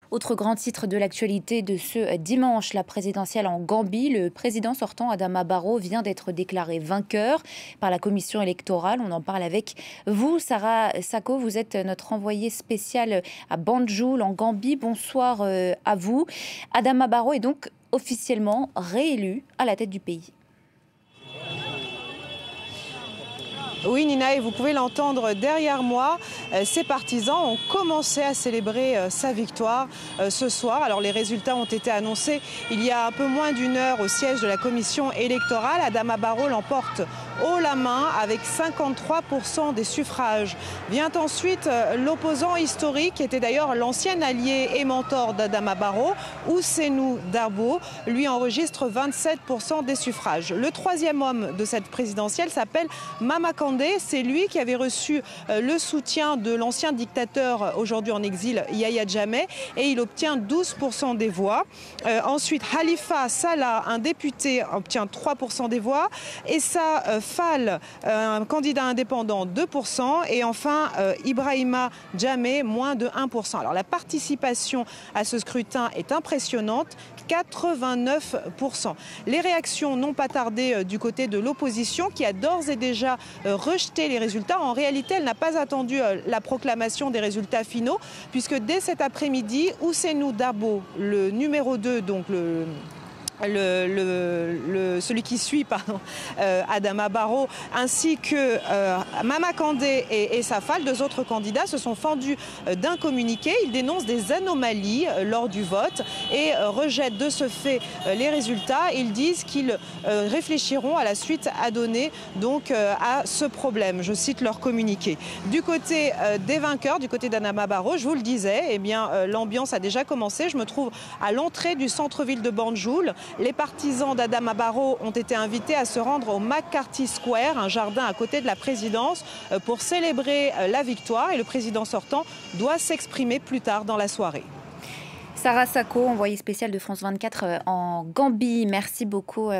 Autre grand titre de l'actualité de ce dimanche, la présidentielle en Gambie. Le président sortant, Adama Barrow, vient d'être déclaré vainqueur par la commission électorale. On en parle avec vous, Sarah Sako. Vous êtes notre envoyée spéciale à Banjul, en Gambie. Bonsoir à vous. Adama Barrow est donc officiellement réélu à la tête du pays. Oui, Nina, et vous pouvez l'entendre derrière moi. Ses partisans ont commencé à célébrer sa victoire ce soir. Alors, les résultats ont été annoncés il y a un peu moins d'une heure au siège de la commission électorale. Adama Barrow l'emporte haut la main avec 53% des suffrages. Vient ensuite l'opposant historique, qui était d'ailleurs l'ancien allié et mentor d'Adama Barrow, Ousseynou Dabo. Lui enregistre 27% des suffrages. Le troisième homme de cette présidentielle s'appelle Mama Kandeh. C'est lui qui avait reçu le soutien de l'ancien dictateur aujourd'hui en exil, Yahya Jammeh, et il obtient 12% des voix. Ensuite, Halifa Sallah, un député, obtient 3% des voix. Essa Fall, un candidat indépendant, 2%. Et enfin, Ibrahima Jammeh, moins de 1%. Alors la participation à ce scrutin est impressionnante, 89%. Les réactions n'ont pas tardé du côté de l'opposition, qui a d'ores et déjà rejeté les résultats. En réalité, elle n'a pas attendu la proclamation des résultats finaux, puisque dès cet après-midi, Ousseynou Dabo, le numéro 2, donc celui qui suit Adama Barrow, ainsi que Mama Kandeh et Essa Fall, deux autres candidats, se sont fendus d'un communiqué. Ils dénoncent des anomalies lors du vote et rejettent de ce fait les résultats. Ils disent qu'ils réfléchiront à la suite à donner donc à ce problème. Je cite leur communiqué. Du côté des vainqueurs, du côté d'Adama Barrow, je vous le disais, eh bien l'ambiance a déjà commencé. Je me trouve à l'entrée du centre-ville de Banjul. Les partisans d'Adama Barrow ont été invités à se rendre au McCarthy Square, un jardin à côté de la présidence, pour célébrer la victoire. Et le président sortant doit s'exprimer plus tard dans la soirée. Sarah Sako, envoyée spéciale de France 24 en Gambie. Merci beaucoup.